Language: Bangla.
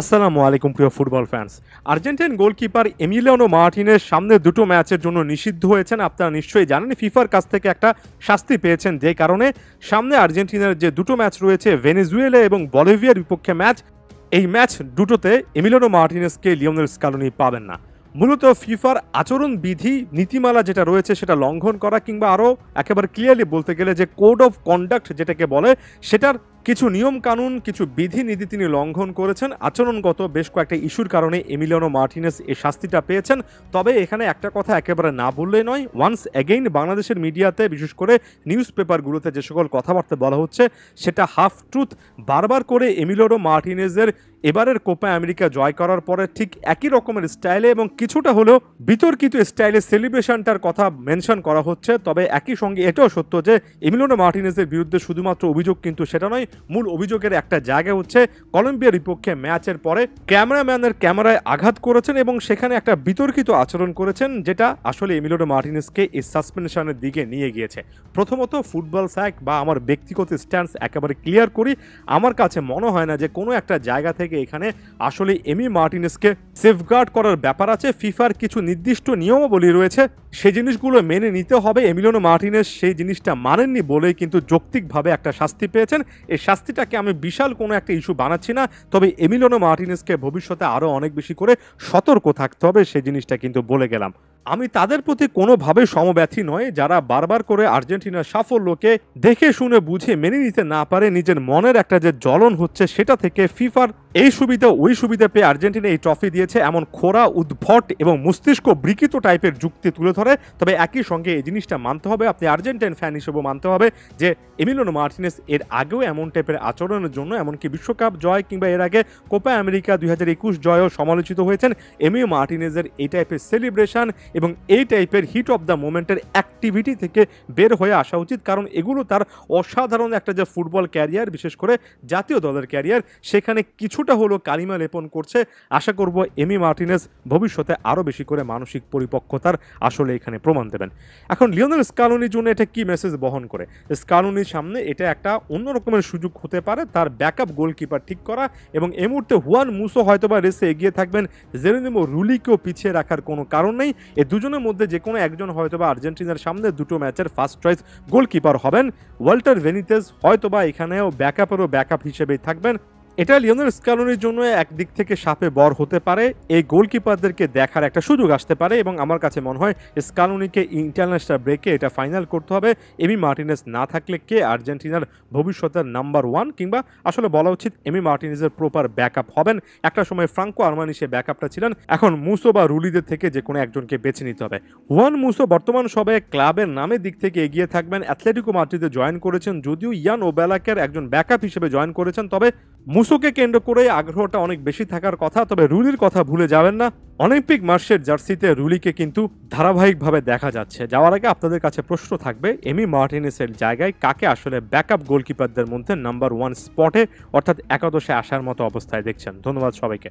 আসসালামু আলাইকুম প্রিয় football fans. Argentine goalkeeper Emiliano Martinez সামনে দুটো ম্যাচের জন্য নিষিদ্ধ হয়েছেন। আপনারা নিশ্চয়ই জানেন ফিফার কাছ থেকে একটা শাস্তি পেয়েছেন, যে কারণে সামনে আর্জেন্টিনার যে দুটো ম্যাচ রয়েছে ভেনেজুয়েলা এবং বলিভিয়ার বিপক্ষে ম্যাচ, এই ম্যাচ দুটোতে এমিলিয়ানো মার্টিনেজকে লিওনেল স্কালোনি পাবেন না। মূলত ফিফার আচরণ বিধি নীতিমালা যেটা রয়েছে সেটা লঙ্ঘন করা, কিংবা আরও একেবারে ক্লিয়ারলি বলতে গেলে যে কোড অফ কন্ডাক্ট যেটাকে বলে, সেটার কিছু নিয়ম কানুন, কিছু বিধিনীতি তিনি লঙ্ঘন করেছেন। আচরণগত বেশ কয়েকটা ইস্যুর কারণে এমিলিয়ানো মার্টিনেজ এই শাস্তিটা পেয়েছেন। তবে এখানে একটা কথা একেবারে না বললেই নয়, ওয়ান্স অ্যাগেইন বাংলাদেশের মিডিয়াতে, বিশেষ করে নিউজ পেপারগুলোতে যে সকল কথাবার্তা বলা হচ্ছে সেটা হাফ ট্রুথ। বারবার করে এমিলিয়ানো মার্টিনেজের এবারের কোপা আমেরিকা জয় করার পরে ঠিক একই রকমের স্টাইলে এবং কিছুটা হলেও বিতর্কিত স্টাইলে সেলিব্রেশনটার কথা মেনশন করা হচ্ছে। তবে একই সঙ্গে এটাও সত্য যে এমিলিয়ানো মার্টিনেজের বিরুদ্ধে শুধুমাত্র অভিযোগ কিন্তু সেটা নয়, মূল অভিযোগের একটা জায়গা হচ্ছে কলম্বিয়ার বিপক্ষে ম্যাচের পরে ক্যামেরাম্যানের ক্যামেরায় আঘাত করেছেন এবং সেখানে একটা বিতর্কিত আচরণ করেছেন, যেটা আসলে এমিলিয়ানো মার্টিনেজকে এই সাসপেনশনের দিকে নিয়ে গিয়েছে। প্রথমত ফুটবল স্যাক বা আমার ব্যক্তিগত স্ট্যান্স একেবারে ক্লিয়ার করি, আমার কাছে মনে হয় না যে কোনো একটা জায়গা থেকে এখানে আসলে এমি মার্টিনেজকে সেফগার্ড করার ব্যাপার আছে। ফিফার কিছু নির্দিষ্ট নিয়মাবলী রয়েছে, সেই জিনিসগুলো মেনে নিতে হবে। এমিলিয়ানো মার্টিনেজ সেই জিনিসটা মানেননি বলেই কিন্তু যৌক্তিকভাবে একটা শাস্তি পেয়েছেন। এই শাস্তিটাকে আমি বিশাল কোনো একটা ইস্যু বানাচ্ছি না, তবে এমিলিয়ানো মার্টিনেজকে ভবিষ্যতে আরও অনেক বেশি করে সতর্ক থাকতে হবে, সেই জিনিসটা কিন্তু বলে গেলাম। আমি তাদের প্রতি কোনোভাবে সমব্যথী নয় যারা বারবার করে আর্জেন্টিনার সাফল্যকে দেখে শুনে বুঝে মেনে নিতে না পারে, নিজের মনের একটা যে জ্বলন হচ্ছে সেটা থেকে ফিফার এই সুবিধা ওই সুবিধা পেয়ে আর্জেন্টিনা এই ট্রফি দিয়েছে এমন খোরা, উদ্ভট এবং মস্তিষ্ক বিকৃত টাইপের যুক্তি তুলে ধরে। তবে একই সঙ্গে এই জিনিসটা মানতে হবে, আপনি আর্জেন্টাইন ফ্যান হিসেবেও মানতে হবে যে এমিলিয়ানো মার্টিনেজ এর আগেও এমন টাইপের আচরণের জন্য, এমনকি বিশ্বকাপ জয় কিংবা এর আগে কোপা আমেরিকা 2021 জয়ও সমালোচিত হয়েছেন। এমি মার্টিনেজের এই টাইপের সেলিব্রেশন এবং এই টাইপের হিট অফ দ্য মোমেন্টের অ্যাক্টিভিটি থেকে বের হয়ে আসা উচিত, কারণ এগুলো তার অসাধারণ একটা যে ফুটবল ক্যারিয়ার, বিশেষ করে জাতীয় দলের ক্যারিয়ার, সেখানে কিছুটা হলো কালিমা লেপন করছে। আশা করব এমি মার্টিনেজ ভবিষ্যতে আরও বেশি করে মানসিক পরিপক্কতার আসলে এখানে প্রমাণ দেবেন। এখন লিওনেল স্কালোনির জন্য এটা কি মেসেজ বহন করে? স্কালোনির সামনে এটা একটা অন্য রকমের সুযোগ হতে পারে তার ব্যাকআপ গোলকিপার ঠিক করা, এবং এই মুহূর্তে হুয়ান মুসো হয়তোবা রেসে এগিয়ে থাকবেন, জেরোনিমো রুলিকেও পিছিয়ে রাখার কোনো কারণ নেই। এই দুজনের মধ্যে যে কোনো একজন হয়তোবা আর্জেন্টিনার সামনে দুটো ম্যাচের ফার্স্ট চয়েস গোলকিপার হবেন। ওয়াল্টার ভেনিতেজ হয়তোবা এখানেও ব্যাকআপেরও ব্যাকআপ হিসেবেই থাকবেন। এটা লিওনেল স্কালোনির জন্য একদিক থেকে সাপে বর হতে পারে, এই গোলকিপারদেরকে দেখার একটা সুযোগ আসতে পারে, এবং আমার কাছে মনে হয় স্কালোনিকে ইন্টারন্যাশনাল ব্রেকে এটা ফাইনাল করতে হবে। এমি মার্টিনেজ না থাকলে কে আর্জেন্টিনার ভবিষ্যতের নাম্বার ওয়ান, কিংবা আসলে বলা উচিত এমি মার্টিনেজের প্রপার ব্যাকআপ হবেন। একটা সময় ফ্রাঙ্কো আরমানি সে ব্যাকআপটা ছিলেন, এখন মুসো বা রুলিদের থেকে যে কোনো একজনকে বেছে নিতে হবে। হুয়ান মুসো বর্তমান সবাই ক্লাবের নামের দিক থেকে এগিয়ে থাকবেন, অ্যাথলেটিকো মাদ্রিদে জয়েন করেছেন, যদিও ইয়ান ওবেলাকের একজন ব্যাকআপ হিসেবে জয়েন করেছেন। তবে মুসোকে কেন্দ্র করে আগ্রহটা অনেক বেশি থাকার কথা। তবে রুলির কথা ভুলে যাবেন না, অলিম্পিক মার্শের জার্সিতে রুলিকে কিন্তু ধারাবাহিকভাবে দেখা যাচ্ছে। যাওয়ার আগে আপনাদের কাছে প্রশ্ন থাকবে, এমি মার্টিনেজের জায়গায় কাকে আসলে ব্যাকআপ গোলকিপারদের মধ্যে নাম্বার ওয়ান স্পটে অর্থাৎ একাদশে আসার মতো অবস্থায় দেখছেন? ধন্যবাদ সবাইকে।